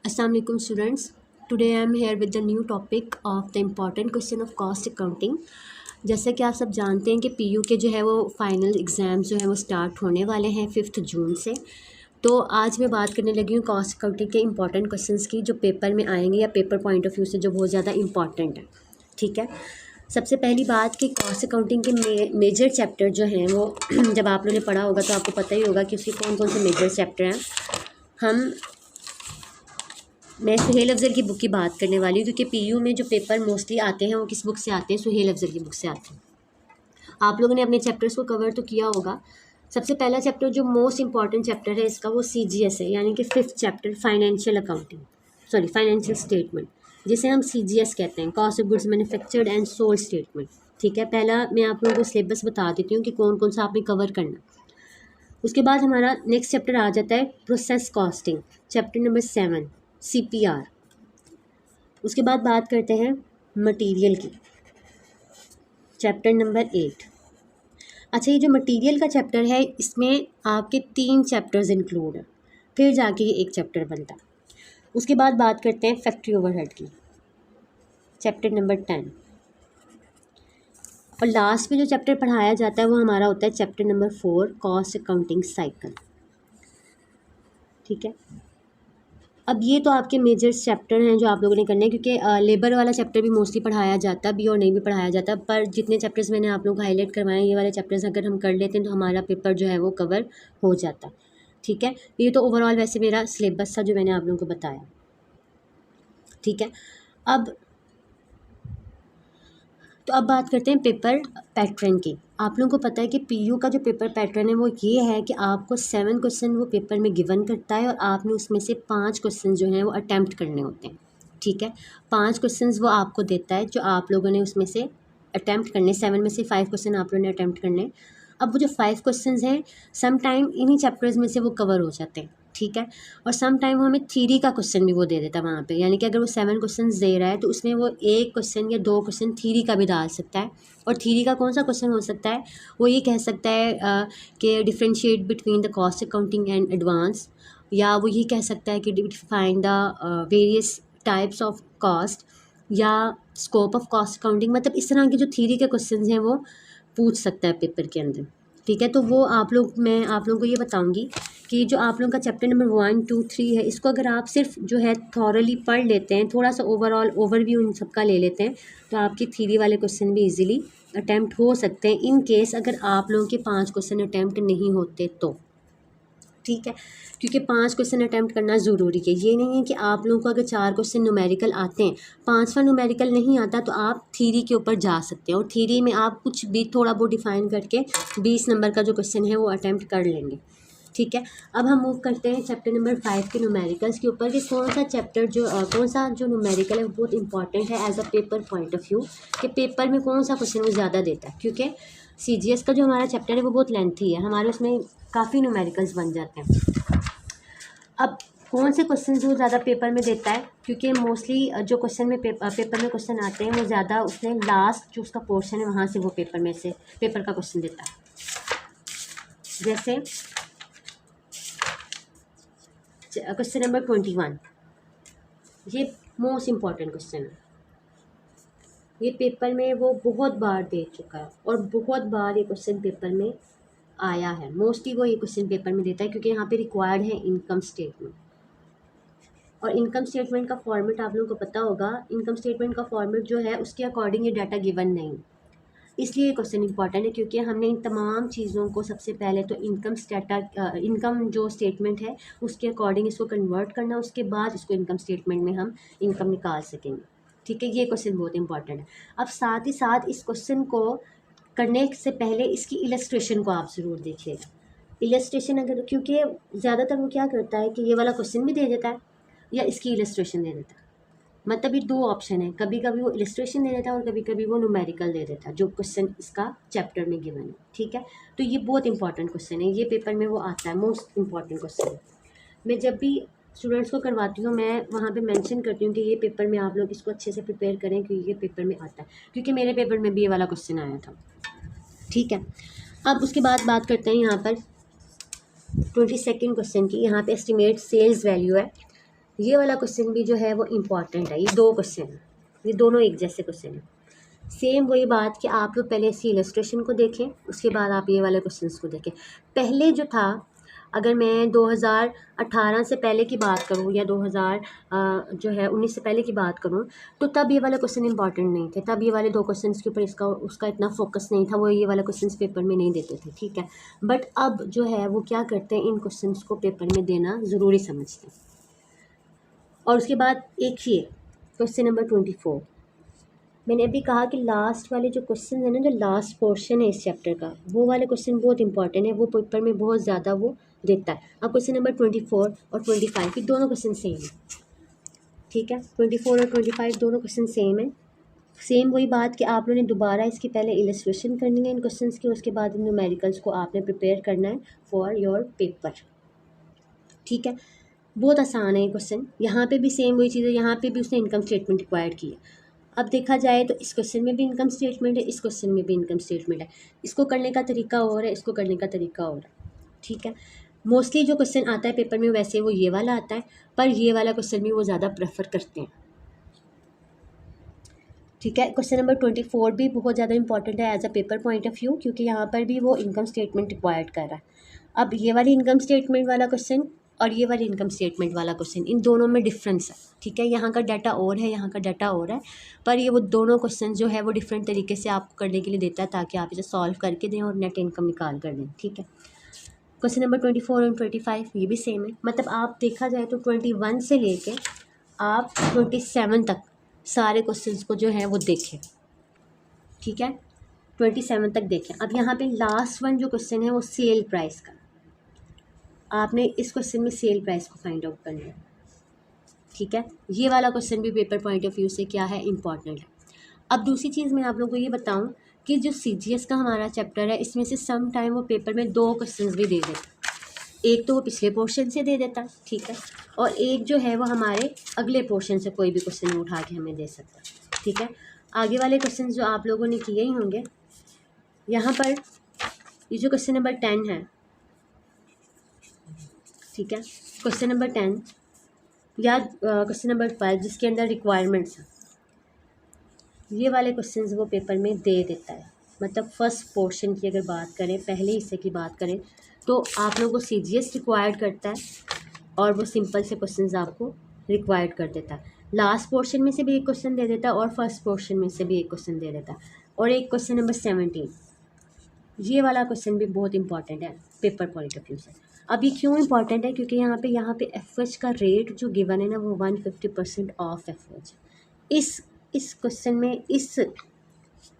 Assalamu alaikum students. Today I am here with the new topic of the important question of cost accounting. जैसे कि आप सब जानते हैं कि पीयू के जो है वो फाइनल एग्ज़ाम्स जो है वो स्टार्ट होने वाले हैं 5 जून से। तो आज मैं बात करने लगी हूँ कॉस्ट अकाउंटिंग के इंपॉर्टेंट क्वेश्चंस की जो पेपर में आएंगे या पेपर पॉइंट ऑफ व्यू से जो बहुत ज़्यादा इंपॉर्टेंट है। ठीक है, सबसे पहली बात कि कॉस्ट अकाउंटिंग के मेजर चैप्टर जो हैं वो जब आप लोगों ने पढ़ा होगा तो आपको पता ही होगा कि उसके कौन कौन से मेजर चैप्टर हैं। मैं सुहेल अफजल की बुक की बात करने वाली हूँ क्योंकि पीयू में जो पेपर मोस्टली आते हैं वो किस बुक से आते हैं, सुहेल अफजल की बुक से आते हैं। आप लोगों ने अपने चैप्टर्स को कवर तो किया होगा। सबसे पहला चैप्टर जो मोस्ट इंपॉर्टेंट चैप्टर है इसका वो CGS है, यानी कि 5th चैप्टर फाइनेंशियल स्टेटमेंट, जिसे हम CGS कहते हैं, cost of goods manufactured and sold statement. ठीक है, पहला मैं आप लोगों को सिलेबस बता देती हूँ कि कौन कौन सा आपने कवर करना। उसके बाद हमारा नेक्स्ट चैप्टर आ जाता है process costing, chapter number 7 CPR। उसके बाद बात करते हैं मटेरियल की, चैप्टर नंबर 8। अच्छा, ये जो मटेरियल का चैप्टर है इसमें आपके 3 चैप्टर्स इंक्लूड हैं, फिर जाके ये एक चैप्टर बनता है। उसके बाद बात करते हैं फैक्ट्री ओवरहेड की, चैप्टर नंबर 10। और लास्ट में जो चैप्टर पढ़ाया जाता है वो हमारा होता है chapter number 4 cost accounting cycle. ठीक है, अब ये तो आपके मेजर चैप्टर हैं जो आप लोगों ने करने हैं, क्योंकि लेबर वाला चैप्टर भी मोस्टली पढ़ाया जाता है भी और नहीं भी पढ़ाया जाता, पर जितने चैप्टर्स मैंने आप लोग को हाईलाइट करवाए हैं ये वाले चैप्टर्स अगर हम कर लेते हैं तो हमारा पेपर जो है वो कवर हो जाता है। ठीक है, ये तो ओवरऑल वैसे मेरा सिलेबस था जो मैंने आप लोगों को बताया। ठीक है, अब बात करते हैं पेपर पैटर्न की। आप लोगों को पता है कि पीयू का जो पेपर पैटर्न है वो ये है कि आपको 7 क्वेश्चन वो पेपर में गिवन करता है और आपने उसमें से 5 क्वेश्चन जो हैं वो अटैम्प्ट करने होते हैं। ठीक है, 5 क्वेश्चन वो आपको देता है जो आप लोगों ने उसमें से अटैम्प्ट करने, 7 में से 5 क्वेश्चन आप लोगों ने अटैम्प्ट करने। अब वो जो 5 क्वेश्चन हैं सम टाइम इन्हीं चैप्टर्स में से वो कवर हो जाते हैं। ठीक है, और सम टाइम वो हमें थ्योरी का क्वेश्चन भी वो दे देता है वहाँ पे, यानी कि अगर वो 7 क्वेश्चन दे रहा है तो उसमें वो 1 क्वेश्चन या 2 क्वेश्चन थ्योरी का भी डाल सकता है। और थ्योरी का कौन सा क्वेश्चन हो सकता है, वो ये कह सकता है कि differentiate between the cost accounting and advance, या वो ये कह सकता है कि define the various types of cost या स्कोप ऑफ कॉस्ट अकाउंटिंग। मतलब इस तरह के जो थ्योरी के क्वेश्चन हैं वो पूछ सकता है पेपर के अंदर। ठीक है, तो वो मैं आप लोगों को ये बताऊंगी कि जो आप लोगों का चैप्टर नंबर 1, 2, 3 है, इसको अगर आप सिर्फ जो है थॉरली पढ़ लेते हैं, थोड़ा सा ओवरऑल ओवरव्यू इन सबका ले लेते हैं, तो आपकी थ्योरी वाले क्वेश्चन भी इजीली अटैम्प्ट हो सकते हैं, इन केस अगर आप लोगों के 5 क्वेश्चन अटैम्प्ट नहीं होते तो। ठीक है, क्योंकि 5 क्वेश्चन अटैम्प्ट करना ज़रूरी है। ये नहीं है कि आप लोगों को अगर 4 क्वेश्चन न्यूमेरिकल आते हैं, 5वां न्यूमेरिकल नहीं आता तो आप थ्योरी के ऊपर जा सकते हैं और थ्योरी में आप कुछ भी थोड़ा बहुत डिफाइन करके 20 नंबर का जो क्वेश्चन है वो अटैम्प्ट कर लेंगे। ठीक है, अब हम मूव करते हैं चैप्टर नंबर 5 के न्यूमेरिकल्स के ऊपर कि कौन सा जो न्यूमेरिकल है वो बहुत इंपॉर्टेंट है as a paper point of view, कि पेपर में कौन सा क्वेश्चन वो ज़्यादा देता है। क्योंकि CGS का जो हमारा चैप्टर है वो बहुत लेंथी है, हमारे उसमें काफ़ी न्यूमेरिकल्स बन जाते हैं। अब कौन से क्वेश्चन वो ज़्यादा पेपर में देता है, क्योंकि मोस्टली जो क्वेश्चन में पेपर में क्वेश्चन आते हैं वो ज़्यादा उसने लास्ट जो उसका पोर्शन है वहाँ से वो पेपर का क्वेश्चन देता है। जैसे क्वेश्चन नंबर 21, ये मोस्ट इम्पॉर्टेंट क्वेश्चन है। ये पेपर में वो बहुत बार दे चुका है और बहुत बार ये क्वेश्चन पेपर में आया है। मोस्टली वो ये क्वेश्चन पेपर में देता है क्योंकि यहाँ पे रिक्वायर्ड है इनकम स्टेटमेंट। और इनकम स्टेटमेंट का फॉर्मेट आप लोगों को पता होगा, इनकम स्टेटमेंट का फॉर्मेट जो है उसके अकॉर्डिंग ये डाटा गिवन नहीं, इसलिए ये क्वेश्चन इंपॉर्टेंट है क्योंकि हमने इन तमाम चीज़ों को सबसे पहले तो इनकम जो स्टेटमेंट है उसके अकॉर्डिंग इसको कन्वर्ट करना, उसके बाद इसको इनकम स्टेटमेंट में हम इनकम निकाल सकेंगे। ठीक है, ये क्वेश्चन बहुत इंपॉर्टेंट है। अब साथ ही साथ इस क्वेश्चन को करने से पहले इसकी इलस्ट्रेशन को आप ज़रूर देखिएगा। इलस्ट्रेशन अगर, क्योंकि ज़्यादातर वो क्या करता है कि ये वाला क्वेश्चन भी दे देता है या इसकी इलस्ट्रेशन दे देता है। मतलब ये 2 ऑप्शन है, कभी कभी वो इलस्ट्रेशन दे देता है और कभी कभी वो न्यूमेरिकल दे देता है जो क्वेश्चन इसका चैप्टर में गिवन है। ठीक है, तो ये बहुत इंपॉर्टेंट क्वेश्चन है, ये पेपर में वो आता है, मोस्ट इंपॉर्टेंट क्वेश्चन है। मैं जब भी स्टूडेंट्स को करवाती हूँ मैं वहाँ पे मेंशन करती हूँ कि ये पेपर में आप लोग इसको अच्छे से प्रिपेयर करें क्योंकि ये पेपर में आता है, क्योंकि मेरे पेपर में भी ये वाला क्वेश्चन आया था। ठीक है, अब उसके बाद बात करते हैं यहाँ पर 22nd क्वेश्चन की। यहाँ पे एस्टिमेट सेल्स वैल्यू है, ये वाला क्वेश्चन भी जो है वो इम्पॉर्टेंट है। ये 2 क्वेश्चन हैं, ये दोनों एक जैसे क्वेश्चन हैं। सेम वही बात कि आप लोग पहले इसकी इलस्ट्रेशन को देखें, उसके बाद आप ये वाले क्वेश्चंस को देखें। पहले जो था, अगर मैं 2018 से पहले की बात करूं या 2019 से पहले की बात करूं, तो तब ये वाले क्वेश्चन इंपॉर्टेंट नहीं थे। तब ये वाले 2 क्वेश्चंस के ऊपर इसका उसका इतना फोकस नहीं था, वो ये वाले क्वेश्चंस पेपर में नहीं देते थे, ठीक है। बट अब जो है वो क्या करते हैं, इन क्वेश्चंस को पेपर में देना ज़रूरी समझते हैं। और उसके बाद एक ही क्वेश्चन नंबर 24, मैंने अभी कहा कि लास्ट वाले जो क्वेश्चन है ना, जो लास्ट पोर्शन है इस चैप्टर का, वो वाले क्वेश्चन बहुत इंपॉर्टेंट है, वो पेपर में बहुत ज़्यादा वो देता है। अब क्वेश्चन नंबर 24 और 25 ये दोनों क्वेश्चन सेम है, ठीक है। 24 और 25 दोनों क्वेश्चन सेम है। सेम वही बात कि आप लोगों ने दोबारा इसकी पहले इलस्ट्रेशन करनी है इन क्वेश्चंस की, उसके बाद इन न्यूमेरिकल्स को आपने प्रिपेयर करना है फॉर योर पेपर, ठीक है। बहुत आसान है ये क्वेश्चन। यहाँ पे भी सेम वही चीज़ है, यहाँ पे भी उसने इनकम स्टेटमेंट रिक्वायर्ड की है। अब देखा जाए तो इस क्वेश्चन में भी इनकम स्टेटमेंट है, इस क्वेश्चन में भी इनकम स्टेटमेंट है। इसको करने का तरीका और है, इसको करने का तरीका और है, ठीक है। मोस्टली जो क्वेश्चन आता है पेपर में वैसे वो ये वाला आता है, पर ये वाला क्वेश्चन भी वो ज़्यादा प्रेफर करते हैं, ठीक है। क्वेश्चन नंबर 24 भी बहुत ज़्यादा इंपॉर्टेंट है as a paper point of view, क्योंकि यहाँ पर भी वो इनकम स्टेटमेंट रिक्वायर्ड कर रहा है। अब ये वाली इनकम स्टेटमेंट वाला क्वेश्चन और ये वाली इनकम स्टेटमेंट वाला क्वेश्चन, इन दोनों में डिफरेंस है, ठीक है। यहाँ का डाटा और है, यहाँ का डाटा और है, पर ये वो दोनों क्वेश्चन जो है वो डिफरेंट तरीके से आपको करने के लिए देता है, ताकि आप इसे सॉल्व करके दें और नेट इनकम निकाल कर दें, ठीक है। क्वेश्चन नंबर 24 और 25 ये भी सेम है। मतलब आप देखा जाए तो 21 से लेके आप 27 तक सारे क्वेश्चंस को जो है वो देखें, ठीक है। 27 तक देखें। अब यहाँ पे लास्ट वन जो क्वेश्चन है वो सेल प्राइस का, आपने इस क्वेश्चन में सेल प्राइस को फाइंड आउट करना है, ठीक है। ये वाला क्वेश्चन भी पेपर पॉइंट ऑफ व्यू से क्या है, इंपॉर्टेंट है। अब दूसरी चीज़ मैं आप लोगों को ये बताऊं कि जो CGS का हमारा चैप्टर है, इसमें से सम टाइम वो पेपर में 2 क्वेश्चंस भी दे देता है। एक तो वो पिछले पोर्शन से दे देता है, ठीक है, और एक जो है वो हमारे अगले पोर्शन से कोई भी क्वेश्चन उठा के हमें दे सकता है, ठीक है। आगे वाले क्वेश्चन जो आप लोगों ने किए ही होंगे, यहाँ पर ये जो क्वेश्चन नंबर 10 है, ठीक है, क्वेश्चन नंबर 10 या क्वेश्चन नंबर 5 जिसके अंदर रिक्वायरमेंट्स हैं, ये वाले क्वेश्चंस वो पेपर में दे देता है। मतलब फर्स्ट पोर्शन की अगर बात करें, पहले हिस्से की बात करें, तो आप लोगों को CGS रिक्वायर्ड करता है और वो सिंपल से क्वेश्चंस आपको रिक्वायर्ड कर देता है। लास्ट पोर्शन में से भी एक क्वेश्चन दे देता है और फर्स्ट पोर्शन में से भी एक क्वेश्चन दे देता है। और एक क्वेश्चन नंबर 17, ये वाला क्वेश्चन भी बहुत इंपॉर्टेंट है पेपर पॉइंट ऑफ व्यू से। अब ये क्यों इंपॉर्टेंट है, क्योंकि यहाँ पे FH का रेट जो गिवन है ना, वो 150% ऑफ FH। इस क्वेश्चन में इस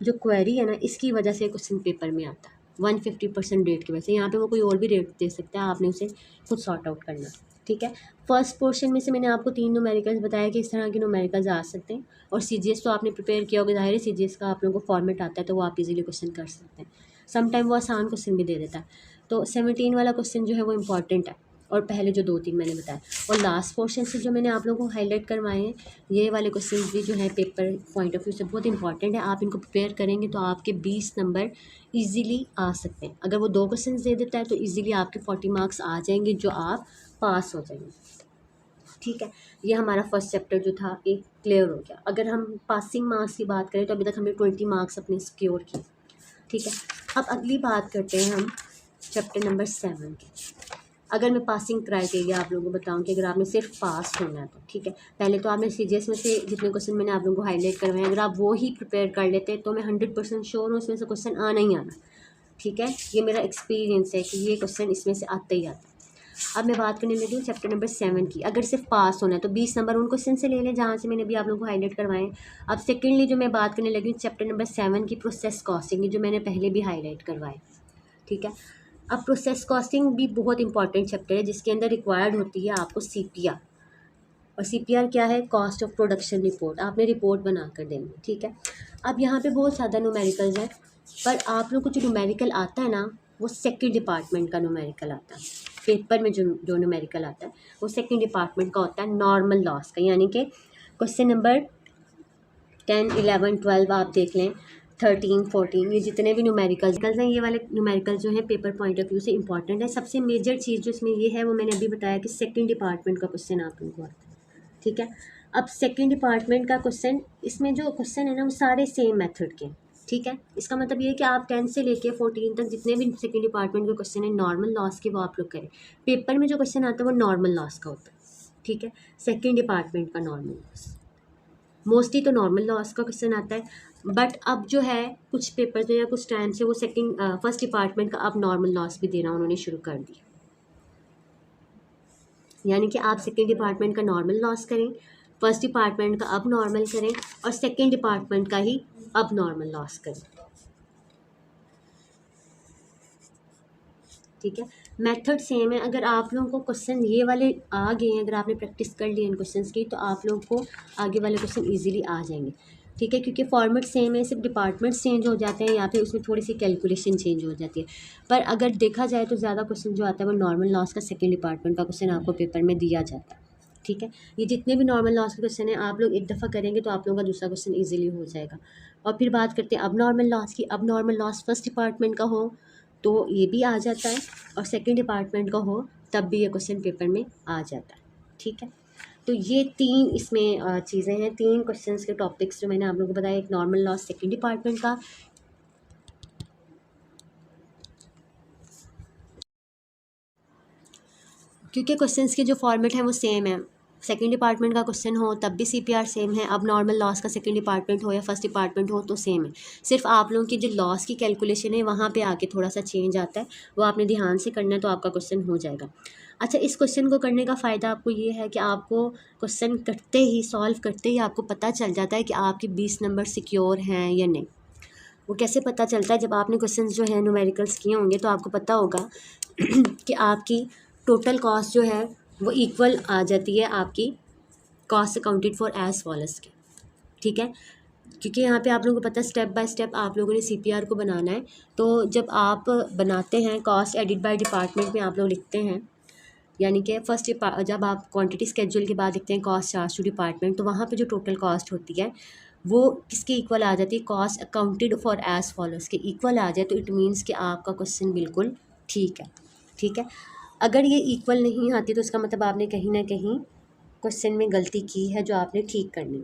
जो क्वेरी है ना, इसकी वजह से क्वेश्चन पेपर में आता है 150% रेट की वजह से। यहाँ पे वो कोई और भी रेट दे सकता है, आपने उसे खुद सॉर्ट आउट करना, ठीक है। फर्स्ट पोर्शन में से मैंने आपको 3 न्यूमेरिकल्स बताया कि इस तरह के न्यूमेरिकल्स आ सकते हैं, और CGS तो आपने प्रिपेयर किया होगा, जाहिर है CGS का आप लोगों को फॉर्मेट आता है, तो वो आप इजीली क्वेश्चन कर सकते हैं। सम टाइम वो आसान क्वेश्चन भी दे देता है। तो 17 वाला क्वेश्चन जो है वो इंपॉर्टेंट है, और पहले जो 2-3 मैंने बताया, और लास्ट पोर्शन से जो मैंने आप लोगों को हाईलाइट करवाए हैं, ये वाले क्वेश्चन भी जो है पेपर पॉइंट ऑफ व्यू से बहुत इंपॉर्टेंट है। आप इनको प्रिपेयर करेंगे तो आपके 20 नंबर ईजिली आ सकते हैं। अगर वो 2 क्वेश्चन दे देता है तो ईजिली आपके 40 मार्क्स आ जाएंगे, जो आप पास हो जाएंगे, ठीक है। ये हमारा फर्स्ट चैप्टर जो था एक क्लियर हो गया। अगर हम पासिंग मार्क्स की बात करें तो अभी तक हमने 20 मार्क्स अपने सिक्योर किए, ठीक है। अब अगली बात करते हैं हम चैप्टर नंबर 7 की। अगर मैं पासिंग क्राइटेरिया आप लोगों को बताऊं कि अगर आपने सिर्फ पास होना है तो, ठीक है, पहले तो आपने CGS में से जितने क्वेश्चन मैंने आप लोगों को हाईलाइट करवाए, अगर आप वो ही प्रिपेयर कर लेते हैं तो मैं 100% श्योर हूँ इसमें से क्वेश्चन आना ही आना, ठीक है। ये मेरा एक्सपीरियंस है कि ये क्वेश्चन इसमें से आता ही आता है। अब मैं बात करने लगी हूँ चैप्टर नंबर 7 की। अगर सिर्फ पास होना है तो 20 नंबर उन क्वेश्चन से ले लें जहाँ से मैंने अभी आप लोगों को हाईलाइट करवाएं। अब सेकेंडली जो मैं बात करने लगी हूँ चैप्टर नंबर 7 की, प्रोसेस कॉस्टिंग, जो मैंने पहले भी हाईलाइट करवाए, ठीक है। अब प्रोसेस कॉस्टिंग भी बहुत इंपॉर्टेंट चैप्टर है, जिसके अंदर रिक्वायर्ड होती है आपको CPR। और CPR क्या है, कॉस्ट ऑफ प्रोडक्शन रिपोर्ट, आपने रिपोर्ट बना कर देनी, ठीक है। अब यहाँ पे बहुत ज़्यादा न्यूमेरिकल्स हैं, पर आप लोग को जो न्यूमेरिकल आता है ना, वो सेकंड डिपार्टमेंट का न्यूमेरिकल आता है। पेपर में जो न्यूमेरिकल आता है वो सेकंड डिपार्टमेंट का होता है, नॉर्मल लॉस का। यानी कि क्वेश्चन नंबर 10, 11, 12 आप देख लें, 13, 14, ये जितने भी न्यूमेरिकल्स हैं, ये वाले न्यूमेरिकल जो है पेपर पॉइंट ऑफ व्यू से इंपॉर्टेंट है। सबसे मेजर चीज़ जो इसमें ये है वो मैंने अभी बताया कि सेकंड डिपार्टमेंट का क्वेश्चन आप लोगों को आता है, ठीक है। अब सेकंड डिपार्टमेंट का क्वेश्चन, इसमें जो क्वेश्चन है ना वो सारे सेम मेथड के, ठीक है। इसका मतलब ये है कि आप 10 से लेके 14 तक जितने भी सेकंड डिपार्टमेंट के क्वेश्चन है नॉर्मल लॉस के, वो आप लोग करें। पेपर में जो क्वेश्चन आता है वो नॉर्मल लॉस का होता है, ठीक है। सेकंड डिपार्टमेंट का नॉर्मल लॉस, मोस्टली तो नॉर्मल लॉस का क्वेश्चन आता है, बट अब जो है कुछ पेपर जो या कुछ टाइम से वो फर्स्ट डिपार्टमेंट का अब नॉर्मल लॉस भी देना उन्होंने शुरू कर दिया। यानी कि आप सेकेंड डिपार्टमेंट का नॉर्मल लॉस करें, फर्स्ट डिपार्टमेंट का अब नॉर्मल करें, और सेकेंड डिपार्टमेंट का ही अब नॉर्मल लॉस करें, ठीक है। मेथड सेम है। अगर आप लोगों को क्वेश्चन ये वाले आ गए हैं, अगर आपने प्रैक्टिस कर ली इन क्वेश्चंस की, तो आप लोगों को आगे वाले क्वेश्चन इजीली आ जाएंगे, ठीक है। क्योंकि फॉर्मेट सेम है, सिर्फ डिपार्टमेंट्स चेंज हो जाते हैं या फिर उसमें थोड़ी सी कैलकुलेशन चेंज हो जाती है। पर अगर देखा जाए तो ज़्यादा क्वेश्चन जो आता है वो नॉर्मल लॉस का सेकेंड डिपार्टमेंट का क्वेश्चन आपको पेपर में दिया जाता है, ठीक है। ये जितने भी नॉर्मल लॉस के क्वेश्चन हैं आप लोग एक दफ़ा करेंगे तो आप लोगों का दूसरा क्वेश्चन ईजिली हो जाएगा। और फिर बात करते हैं अब नॉर्मल लॉस की। अब नॉर्मल लॉस फर्स्ट डिपार्टमेंट का हो तो ये भी आ जाता है, और सेकंड डिपार्टमेंट का हो तब भी ये क्वेश्चन पेपर में आ जाता है, ठीक है। तो ये तीन इसमें चीज़ें हैं, तीन क्वेश्चंस के टॉपिक्स जो मैंने आप लोगों को बताया। एक नॉर्मल लॉस सेकंड डिपार्टमेंट का, क्योंकि क्वेश्चंस के जो फॉर्मेट है वो सेम है, सेकंड डिपार्टमेंट का क्वेश्चन हो तब भी सीपीआर सेम है, अब नॉर्मल लॉस का सेकंड डिपार्टमेंट हो या फर्स्ट डिपार्टमेंट हो तो सेम है। सिर्फ आप लोगों की जो लॉस की कैलकुलेशन है वहाँ पे आके थोड़ा सा चेंज आता है, वो आपने ध्यान से करना है तो आपका क्वेश्चन हो जाएगा। अच्छा, इस क्वेश्चन को करने का फ़ायदा आपको ये है कि आपको क्वेश्चन करते ही, सॉल्व करते ही आपको पता चल जाता है कि आपके 20 नंबर सिक्योर हैं या नहीं। वो कैसे पता चलता है? जब आपने क्वेश्चन जो है न्यूमेरिकल्स किए होंगे तो आपको पता होगा कि आपकी टोटल कॉस्ट जो है वो इक्वल आ जाती है आपकी cost accounted for as follows के, ठीक है। क्योंकि यहाँ पे आप लोगों को पता है स्टेप बाय स्टेप आप लोगों ने सीपीआर को बनाना है। तो जब आप बनाते हैं कॉस्ट एडिट बाय डिपार्टमेंट में आप लोग लिखते हैं, यानी कि जब आप क्वांटिटी स्केड्यूल के बाद लिखते हैं कॉस्ट चार्ज टू डिपार्टमेंट, तो वहाँ पे जो टोटल कॉस्ट होती है वो किसके इक्वल आ जाती है? Cost accounted for as follows के इक्वल आ जाए, तो इट मीन्स कि आपका क्वेश्चन बिल्कुल ठीक है, ठीक है। अगर ये इक्वल नहीं आती तो इसका मतलब आपने कहीं ना कहीं क्वेश्चन में गलती की है जो आपने ठीक करनी है।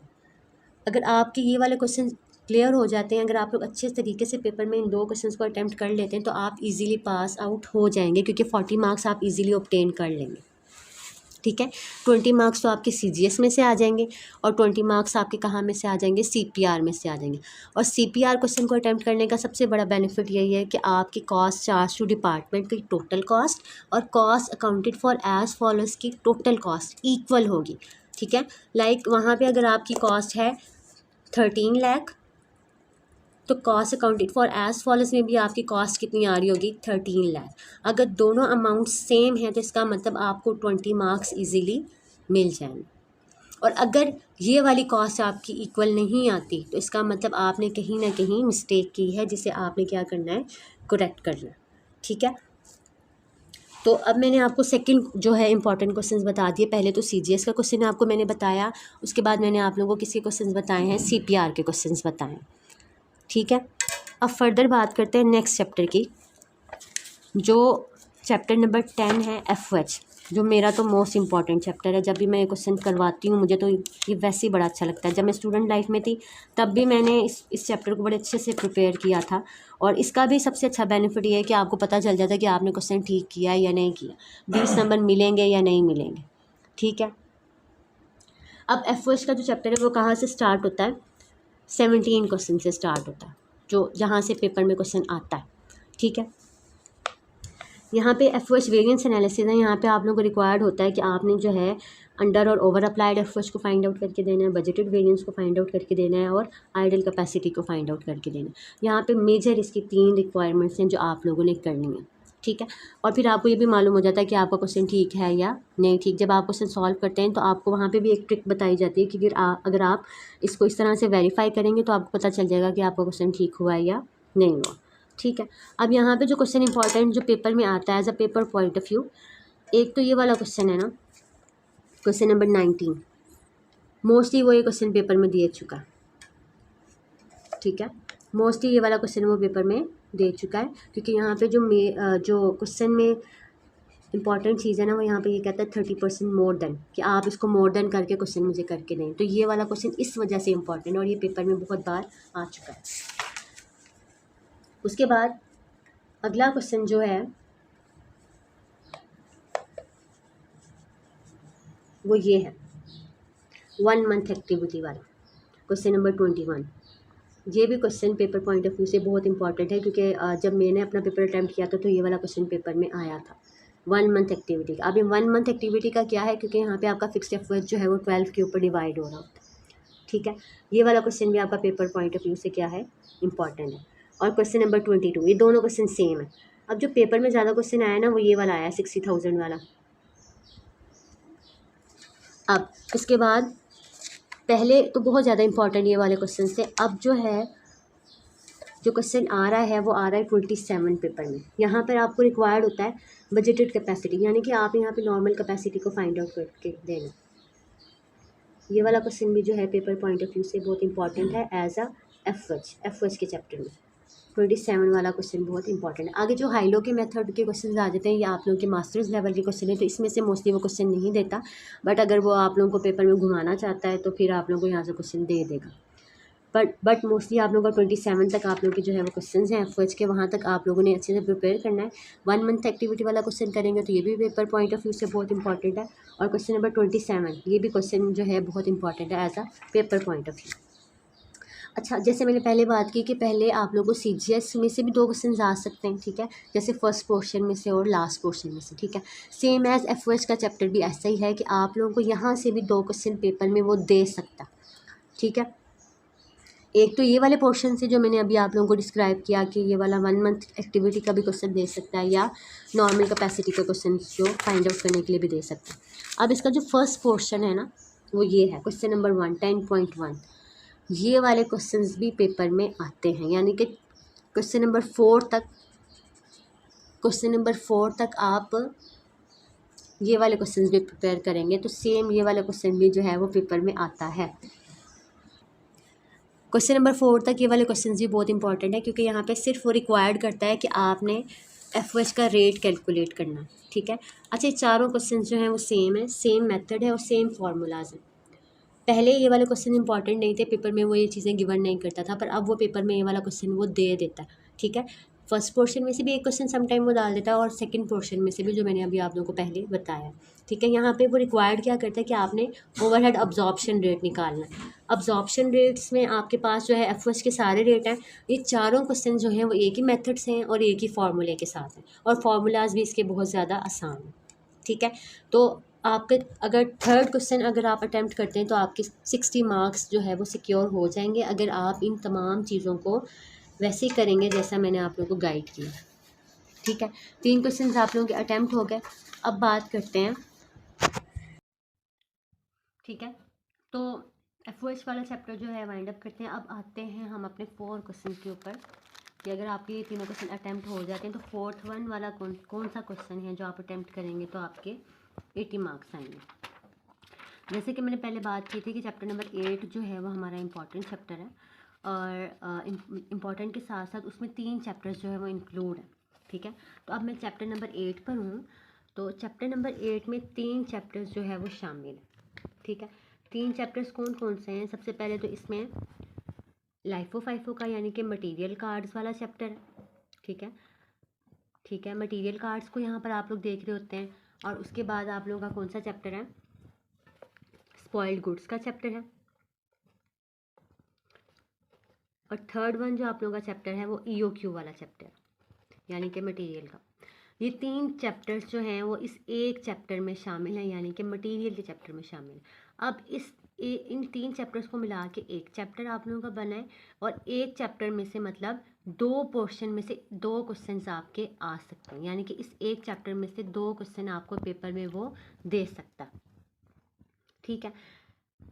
अगर आपके ये वाले क्वेश्चन क्लियर हो जाते हैं, अगर आप लोग अच्छे तरीके से पेपर में इन 2 क्वेश्चंस को अटेम्प्ट कर लेते हैं तो आप इजीली पास आउट हो जाएंगे, क्योंकि 40 मार्क्स आप इजीली ऑब्टेन कर लेंगे, ठीक है। 20 मार्क्स तो आपके सीजीएस में से आ जाएंगे, और 20 मार्क्स आपके कहाँ में से आ जाएंगे? सीपीआर में से आ जाएंगे। और सीपीआर क्वेश्चन को अटेम्प्ट करने का सबसे बड़ा बेनिफिट यही है कि आपकी कॉस्ट चार्ज टू डिपार्टमेंट की टोटल कॉस्ट और cost accounted for as follows की टोटल कॉस्ट इक्वल होगी, ठीक है। लाइक वहाँ पे अगर आपकी कॉस्ट है 13 लाख, तो cost accounted for as follows में भी आपकी कॉस्ट कितनी आ रही होगी? 13 लाख। अगर दोनों अमाउंट सेम है तो इसका मतलब आपको 20 मार्क्स इजीली मिल जाएंगे। और अगर ये वाली कॉस्ट आपकी इक्वल नहीं आती तो इसका मतलब आपने कहीं ना कहीं मिस्टेक की है, जिसे आपने क्या करना है? करेक्ट करना है, ठीक है। तो अब मैंने आपको सेकंड जो है इंपॉर्टेंट क्वेश्चंस बता दिए। पहले तो सीजीएस का क्वेश्चन आपको मैंने बताया, उसके बाद मैंने आप लोगों को किसके क्वेश्चंस बताए हैं? सीपीआर के क्वेश्चंस बताए हैं, ठीक है। अब फर्दर बात करते हैं नेक्स्ट चैप्टर की, जो चैप्टर नंबर 10 है एफओएच, जो मेरा तो मोस्ट इंपॉर्टेंट चैप्टर है। जब भी मैं ये क्वेश्चन करवाती हूँ मुझे तो ये वैसे ही बड़ा अच्छा लगता है। जब मैं स्टूडेंट लाइफ में थी तब भी मैंने इस चैप्टर को बड़े अच्छे से प्रिपेयर किया था, और इसका भी सबसे अच्छा बेनिफिट ये है कि आपको पता चल जाता है कि आपने क्वेश्चन ठीक किया है या नहीं किया, 20 नंबर मिलेंगे या नहीं मिलेंगे, ठीक है। अब एफओएच का जो चैप्टर है वो कहाँ से स्टार्ट होता है? 17 क्वेश्चन से स्टार्ट होता है, जो जहाँ से पेपर में क्वेश्चन आता है, ठीक है। यहाँ पे एफओएच वेरिएंस एनालिसिस है। यहाँ पे आप लोगों को रिक्वायर्ड होता है कि आपने जो है अंडर और ओवर अप्लाइड एफओएच को फाइंड आउट करके देना है, बजटेड वेरिएंस को फाइंड आउट करके देना है, और आइडल कैपेसिटी को फाइंड आउट करके देना है। यहाँ पे मेजर इसकी 3 रिक्वायरमेंट्स हैं जो आप लोगों ने करनी है, ठीक है। और फिर आपको ये भी मालूम हो जाता है कि आपका क्वेश्चन ठीक है या नहीं ठीक। जब आप क्वेश्चन सॉल्व करते हैं तो आपको वहाँ पे भी एक ट्रिक बताई जाती है कि अगर आप इसको इस तरह से वेरीफाई करेंगे तो आपको पता चल जाएगा कि आपका क्वेश्चन ठीक हुआ है या नहीं हुआ, ठीक है। अब यहाँ पे जो क्वेश्चन इंपॉर्टेंट जो पेपर में आता है as a paper point of view, एक तो ये वाला क्वेश्चन है ना, क्वेश्चन नंबर 19, मोस्टली वो ये क्वेश्चन पेपर में दे चुका है, ठीक है। मोस्टली ये वाला क्वेश्चन वो पेपर में दे चुका है, क्योंकि यहाँ पे जो क्वेश्चन में इंपॉर्टेंट चीज़ है ना वो यहाँ पे ये कहता है 30% मोर देन, कि आप इसको मोर देन करके क्वेश्चन मुझे करके दें। तो ये वाला क्वेश्चन इस वजह से इंपॉर्टेंट है और ये पेपर में बहुत बार आ चुका है। उसके बाद अगला क्वेश्चन जो है वो ये है 1 मंथ एक्टिविटी वाला क्वेश्चन नंबर 21। ये भी question paper point of view से बहुत इंपॉर्टेंट है, क्योंकि जब मैंने अपना पेपर अटैम्प्ट किया था तो ये वाला क्वेश्चन पेपर में आया था 1 मंथ एक्टिविटी का। अब ये 1 मंथ एक्टिविटी का क्या है, क्योंकि यहाँ पे आपका फिक्स्ड एफर्ट जो है वो 12 के ऊपर डिवाइड हो रहा होता है। ठीक है, ये वाला क्वेश्चन भी आपका पेपर पॉइंट ऑफ व्यू से क्या है, इंपॉर्टेंट है। और क्वेश्चन नंबर 22, ये दोनों क्वेश्चन सेम है। अब जो पेपर में ज़्यादा क्वेश्चन आया ना वो ये वाला आया 60,000 वाला। अब इसके बाद पहले तो बहुत ज़्यादा इंपॉर्टेंट ये वाले क्वेश्चन से, अब जो है जो क्वेश्चन आ रहा है वो आ रहा है 27 पेपर में। यहाँ पर आपको रिक्वायर्ड होता है बजटेड कैपेसिटी, यानी कि आप यहाँ पे नॉर्मल कैपेसिटी को फाइंड आउट करके देना। ये वाला क्वेश्चन भी जो है पेपर पॉइंट ऑफ व्यू से बहुत इंपॉर्टेंट है एज अ एफ के चैप्टर में। 27 वाला क्वेश्चन बहुत इंपॉर्टेंट है। आगे जो हाइलो के मेथड के क्वेश्चन आ जाते हैं ये आप लोगों के मास्टर्स लेवल के क्वेश्चन है, तो इसमें से मोस्टली वो क्वेश्चन नहीं देता, बट अगर वो आप लोगों को पेपर में घुमाना चाहता है तो फिर आप लोगों को यहाँ से क्वेश्चन दे देगा। बट मोस्टली आप लोगों का 27 तक आप लोगों के जो है वो क्वेश्चन हैं एफ के, वहाँ तक आप लोगों ने अच्छे से प्रिपेयर करना है। 1 मंथ एक्टिविटी वाला क्वेश्चन करेंगे तो ये भी पेपर पॉइंट ऑफ व्यू से बहुत इंपॉर्टेंट है। और क्वेश्चन नंबर 27 ये भी क्वेश्चन जो है बहुत इंपॉर्टेंट है as a paper point of view. अच्छा, जैसे मैंने पहले बात की कि पहले आप लोगों को CGS में से भी 2 क्वेश्चन आ सकते हैं, ठीक है, जैसे फर्स्ट पोर्शन में से और लास्ट पोर्शन में से, ठीक है। सेम एज एफ का चैप्टर भी ऐसा ही है कि आप लोगों को यहाँ से भी 2 क्वेश्चन पेपर में वो दे सकता, ठीक है। एक तो ये वाले पोर्शन से जो मैंने अभी आप लोगों को डिस्क्राइब किया कि ये वाला 1 मंथ एक्टिविटी का भी क्वेश्चन दे सकता है, या नॉर्मल कैपेसिटी का क्वेश्चन जो फाइंड आउट करने के लिए भी दे सकता है। अब इसका जो फर्स्ट पोर्शन है ना वो ये है क्वेश्चन नंबर 1 10.1। ये वाले क्वेश्चंस भी पेपर में आते हैं, यानी कि क्वेश्चन नंबर 4 तक आप ये वाले क्वेश्चंस भी प्रिपेयर करेंगे तो सेम ये वाला क्वेश्चन भी जो है वो पेपर में आता है। क्वेश्चन नंबर 4 तक ये वाले क्वेश्चन भी बहुत इंपॉर्टेंट है, क्योंकि यहाँ पे सिर्फ वो रिक्वायर्ड करता है कि आपने एफ का रेट कैलकुलेट करना, ठीक है। अच्छा, ये चारों क्वेश्चन जो हैं वो सेम है, सेम मेथड है और सेम फार्मूलाज हैं। पहले ये वाले क्वेश्चन इंपॉर्टेंट नहीं थे, पेपर में वो ये चीज़ें गिवन नहीं करता था, पर अब वो पेपर में ये वाला क्वेश्चन वो दे देता है, ठीक है। फर्स्ट पोर्शन में से भी एक क्वेश्चन समटाइम वो डाल देता है और सेकंड पोर्शन में से भी, जो मैंने अभी आप लोगों को पहले बताया, ठीक है। यहाँ पे वो रिक्वायर्ड क्या करता है कि आपने ओवरहेड अब्जॉर्प्शन रेट निकालना है। अब्जॉर्प्शन रेट्स में आपके पास जो है एफ के सारे रेट हैं। ये चारों क्वेश्चन जो हैं वो एक ही मेथड से हैं और एक ही फार्मूले के साथ हैं, और फार्मूलाज भी इसके बहुत ज़्यादा आसान हैं, ठीक है। तो आपके अगर थर्ड क्वेश्चन अगर आप अटैम्प्ट करते हैं तो आपके 60 मार्क्स जो है वो सिक्योर हो जाएंगे, अगर आप इन तमाम चीज़ों को वैसे ही करेंगे जैसा मैंने आप लोगों को गाइड किया, ठीक है। 3 क्वेश्चन आप लोगों के अटैम्प्ट हो गए। अब बात करते हैं, ठीक है, तो एफ वाला चैप्टर जो है वाइंड अप करते हैं। अब आते हैं हम अपने 4 क्वेश्चन के ऊपर, कि अगर आपके ये तीनों क्वेश्चन अटैम्प्ट हो जाते हैं तो फोर्थ वन वाला कौन सा क्वेश्चन है जो आप अटैम्प्ट करेंगे तो आपके 80 मार्क्स आएंगे। जैसे कि मैंने पहले बात की थी कि चैप्टर नंबर 8 जो है वो हमारा इंपॉर्टेंट चैप्टर है, और इम्पॉर्टेंट के साथ साथ उसमें 3 चैप्टर्स जो है वो इंक्लूड है, ठीक है। तो अब मैं चैप्टर नंबर 8 पर हूँ, तो चैप्टर नंबर 8 में 3 चैप्टर्स जो है वो शामिल है, ठीक है। 3 चैप्टर्स कौन कौन से हैं? सबसे पहले तो इसमें लाइफो फाइफो का यानी कि मटेरियल कार्ड्स वाला चैप्टर है, ठीक है, ठीक है। मटेरियल कार्ड्स को यहाँ पर आप लोग देख रहे होते हैं, और उसके बाद आप लोगों का कौन सा चैप्टर है? स्पॉइल्ड गुड्स का चैप्टर है, और थर्ड वन जो आप लोगों का चैप्टर है वो EOQ वाला चैप्टर, यानी कि मटेरियल का। ये 3 चैप्टर्स जो हैं वो इस एक चैप्टर में शामिल हैं, यानी कि मटेरियल के चैप्टर में शामिल हैं। अब इन 3 चैप्टर्स को मिला के एक चैप्टर आप लोगों का बना है, और एक चैप्टर में से मतलब 2 पोर्शन में से 2 क्वेश्चन आपके आ सकते हैं, यानी कि इस एक चैप्टर में से 2 क्वेश्चन आपको पेपर में वो दे सकता, ठीक है।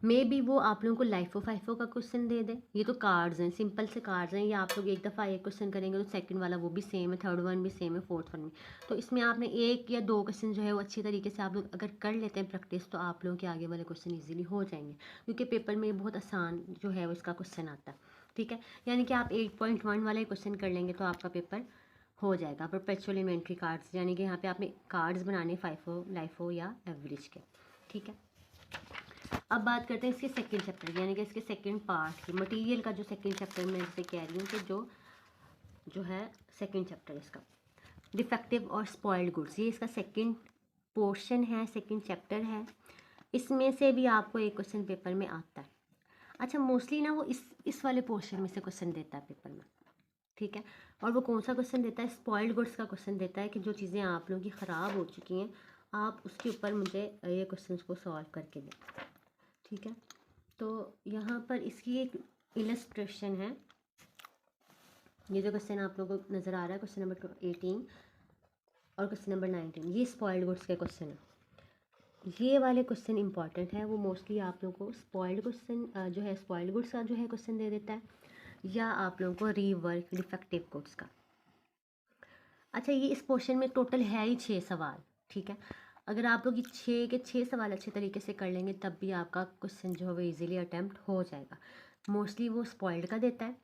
मे बी वो आप लोगों को लाइफो फाइफो का क्वेश्चन दे दे। ये तो कार्ड्स हैं, सिंपल से कार्ड्स हैं, ये आप लोग एक दफ़ा एक क्वेश्चन करेंगे तो सेकंड वाला वो भी सेम है, थर्ड वन भी सेम है, फोर्थ वन भी। तो इसमें आपने 1 या 2 क्वेश्चन जो है वो अच्छी तरीके से आप लोग अगर कर लेते हैं प्रैक्टिस, तो आप लोगों के आगे वाले क्वेश्चन ईजिली हो जाएंगे, क्योंकि पेपर में बहुत आसान जो है वो इसका क्वेश्चन आता है, ठीक है। यानी कि आप 8.1 वाला क्वेश्चन कर लेंगे तो आपका पेपर हो जाएगा। परपेचुअल इन्वेंट्री कार्ड्स यानी कि यहाँ पे आपने कार्ड्स बनाने फाइफो, लाइफो या एवरेज के, ठीक है। अब बात करते हैं इसके सेकंड चैप्टर यानी कि इसके सेकंड पार्ट की, मटेरियल का जो सेकंड चैप्टर मैं जैसे कह रही हूँ कि जो है सेकंड चैप्टर इसका डिफेक्टिव और स्पॉइल्ड गुड्स, ये इसका सेकंड पोर्शन है, सेकंड चैप्टर है। इसमें से भी आपको एक क्वेश्चन पेपर में आता है। अच्छा, मोस्टली ना वो इस वाले पोर्शन में से क्वेश्चन देता है पेपर में, ठीक है। और वो कौन सा क्वेश्चन देता है? स्पॉइल्ड गुड्स का क्वेश्चन देता है कि जो चीज़ें आप लोगों की ख़राब हो चुकी हैं आप उसके ऊपर मुझे ये क्वेश्चन को सॉल्व करके दें, ठीक है। तो यहाँ पर इसकी एक इलस्ट्रेशन है। ये जो क्वेश्चन आप लोगों को नज़र आ रहा है क्वेश्चन नंबर 18 और क्वेश्चन नंबर 19, ये स्पॉइल्ड गुड्स के क्वेश्चन है। ये वाले क्वेश्चन इंपॉर्टेंट है, वो मोस्टली आप लोगों को स्पॉइल्ड क्वेश्चन जो है स्पॉइल्ड गुड्स का जो है क्वेश्चन दे देता है, या आप लोगों को रीवर्क डिफेक्टिव गुड्स का। अच्छा, ये इस पोर्शन में टोटल है ही 6 सवाल, ठीक है। अगर आप लोग ये 6 के 6 सवाल अच्छे तरीके से कर लेंगे तब भी आपका क्वेश्चन जो है वो ईजिली अटैम्प्ट हो जाएगा। मोस्टली वो स्पॉइल्ड का देता है,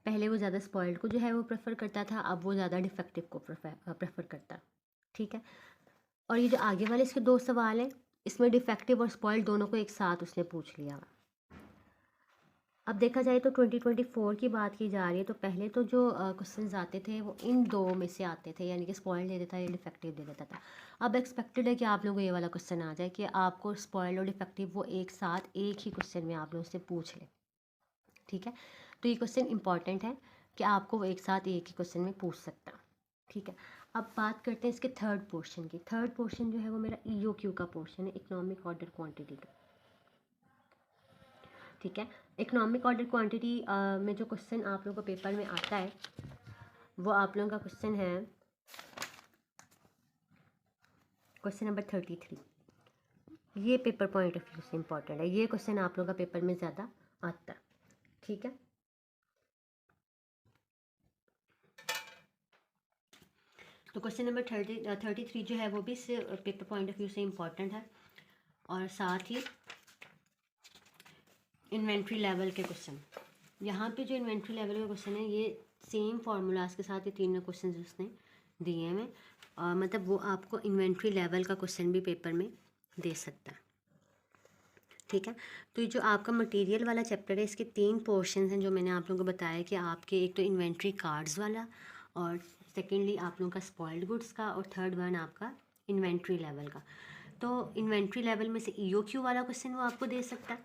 पहले वो ज़्यादा स्पॉइल्ड को जो है वो प्रेफर करता था, अब वो ज़्यादा डिफेक्टिव को प्रेफर करता है, ठीक है। और ये जो आगे वाले इसके 2 सवाल हैं इसमें डिफेक्टिव और स्पॉइल्ड दोनों को एक साथ उसने पूछ लिया। अब देखा जाए तो 2024 की बात की जा रही है तो पहले तो जो क्वेश्चंस आते थे वो इन 2 में से आते थे, यानी कि स्पॉइल्ड दे देता है या डिफेक्टिव दे देता था। अब एक्सपेक्टेड है कि आप लोगों को ये वाला क्वेश्चन आ जाए कि आपको स्पॉइल्ड और डिफेक्टिव वो एक साथ एक ही क्वेश्चन में आप लोगों से पूछ लें, ठीक है। तो ये क्वेश्चन इंपॉर्टेंट है कि आपको वो एक साथ एक ही क्वेश्चन में पूछ सकता है, ठीक है। अब बात करते हैं इसके थर्ड पोर्शन की। थर्ड पोर्शन जो है वो मेरा EOQ का पोर्शन है, इकोनॉमिक ऑर्डर क्वांटिटी का, ठीक है। इकोनॉमिक ऑर्डर क्वांटिटी में जो क्वेश्चन आप लोगों को पेपर में आता है वो आप लोगों का क्वेश्चन है क्वेश्चन नंबर 33। ये पेपर पॉइंट ऑफ व्यू से इंपॉर्टेंट है, ये क्वेश्चन आप लोगों का पेपर में ज़्यादा आता है, ठीक है। तो क्वेश्चन नंबर 33 जो है वो भी पेपर पॉइंट ऑफ व्यू से इम्पॉर्टेंट है, और साथ ही इन्वेंट्री लेवल के क्वेश्चन। यहाँ पे जो इन्वेंट्री लेवल के क्वेश्चन है ये सेम फार्मूलाज के साथ ये तीनों क्वेश्चन उसने दिए हैं, मतलब वो आपको इन्वेंट्री लेवल का क्वेश्चन भी पेपर में दे सकता है, ठीक है। तो ये जो आपका मटेरियल वाला चैप्टर है इसके 3 पोर्शन हैं जो मैंने आप लोगों को बताया कि आपके एक तो इन्वेंट्री कार्ड्स वाला, और सेकेंडली आप लोगों का स्पॉइल्ड गुड्स का, और थर्ड वन आपका इन्वेंट्री लेवल का। तो इन्वेंट्री लेवल में से EOQ वाला क्वेश्चन वो आपको दे सकता है,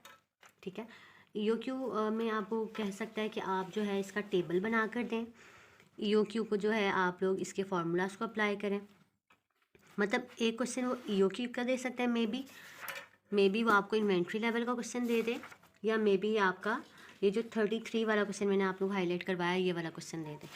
ठीक है। EOQ में आपको कह सकता है कि आप जो है इसका टेबल बना कर दें, EOQ को जो है आप लोग इसके फार्मूलाज को अप्लाई करें। मतलब एक क्वेश्चन वो EOQ का दे सकता है, मे बी वो आपको इन्वेंट्री लेवल का क्वेश्चन दे दे, या मे बी आपका ये जो 33 वाला क्वेश्चन मैंने आप लोग हाईलाइट करवाया ये वाला क्वेश्चन दे दे।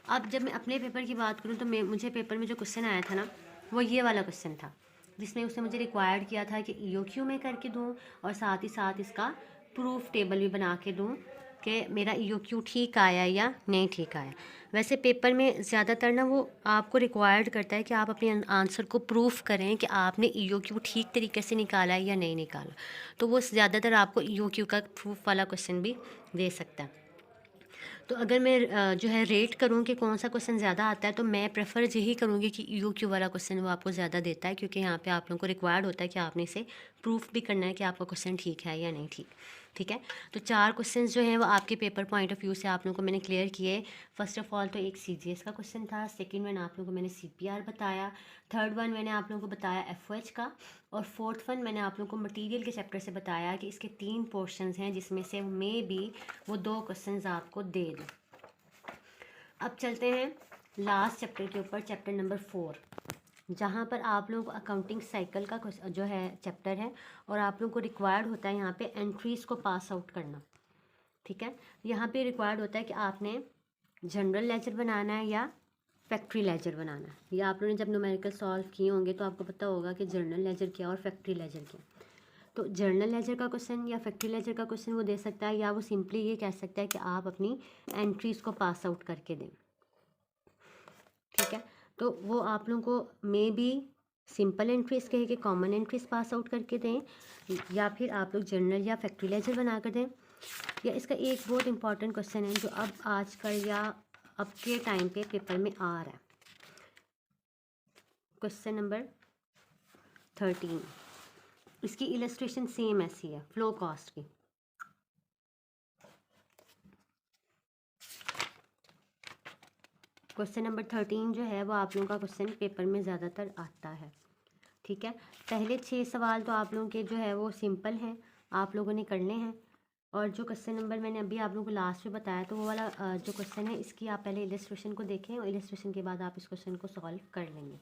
अब जब मैं अपने पेपर की बात करूँ तो मुझे पेपर में जो क्वेश्चन आया था ना वो ये वाला क्वेश्चन था, जिसमें उसने मुझे रिक्वायर्ड किया था कि EOQ में करके दूँ और साथ ही साथ इसका प्रूफ टेबल भी बना के दूँ कि मेरा EOQ ठीक आया या नहीं ठीक आया। वैसे पेपर में ज़्यादातर ना वो आपको रिक्वायर्ड करता है कि आप अपने आंसर को प्रूफ करें कि आपने EOQ ठीक तरीके से निकाला है या नहीं निकाला, तो वो ज़्यादातर आपको EOQ का प्रूफ वाला क्वेश्चन भी दे सकता है। तो अगर मैं जो है रेट करूँ कि कौन सा क्वेश्चन ज़्यादा आता है तो मैं प्रेफर यही करूँगी कि EOQ वाला क्वेश्चन वो आपको ज़्यादा देता है, क्योंकि यहाँ पे आप लोगों को रिक्वायर्ड होता है कि आपने इसे प्रूफ भी करना है कि आपका क्वेश्चन ठीक है या नहीं ठीक, ठीक है। तो 4 क्वेश्चन जो हैं वो आपके पेपर पॉइंट ऑफ व्यू से आप लोगों को मैंने क्लियर किए। फर्स्ट ऑफ ऑल तो एक CGS का क्वेश्चन था, सेकेंड वन आप लोगों को मैंने CPR बताया, थर्ड वन मैंने आप लोगों को बताया FOH का, और फोर्थ वन मैंने आप लोगों को मटीरियल के चैप्टर से बताया कि इसके 3 पोर्शन हैं जिसमें से मे बी वो 2 क्वेश्चन आपको दे दें। अब चलते हैं लास्ट चैप्टर के ऊपर, चैप्टर नंबर 4, जहाँ पर आप लोगों को अकाउंटिंग साइकिल का जो है चैप्टर है, और आप लोगों को रिक्वायर्ड होता है यहाँ पे एंट्रीज़ को पास आउट करना, ठीक है। यहाँ पे रिक्वायर्ड होता है कि आपने जनरल लेजर बनाना है या फैक्ट्री लेजर बनाना है। या आप लोगों ने जब न्यूमेरिकल सॉल्व किए होंगे तो आपको पता होगा कि जनरल लेजर क्या और फैक्ट्री लेजर क्या। तो जनरल लेजर का क्वेश्चन या फैक्ट्री लेजर का क्वेश्चन वो दे सकता है, या वो सिंपली ये कह सकता है कि आप अपनी एंट्रीज़ को पास आउट करके दें, ठीक है। तो वो आप लोगों को मे बी सिंपल एंट्रीज़ कहे कि कॉमन एंट्रीज़ पास आउट करके दें, या फिर आप लोग जनरल या फैक्ट्री लेजर बना कर दें। या इसका एक बहुत इंपॉर्टेंट क्वेश्चन है जो अब आजकल या अब के टाइम पे पेपर में आ रहा है। क्वेश्चन नंबर 13, इसकी इलस्ट्रेशन सेम ऐसी है फ्लो कॉस्ट की। क्वेश्चन नंबर 13 जो है वो आप लोगों का क्वेश्चन पेपर में ज़्यादातर आता है। ठीक है, पहले 6 सवाल तो आप लोगों के जो है वो सिंपल हैं, आप लोगों ने करने हैं। और जो क्वेश्चन नंबर मैंने अभी आप लोगों को लास्ट में बताया तो वो वाला जो क्वेश्चन है इसकी आप पहले इलस्ट्रेशन को देखें और इलस्ट्रेशन के बाद आप इस क्वेश्चन को सॉल्व कर लेंगे।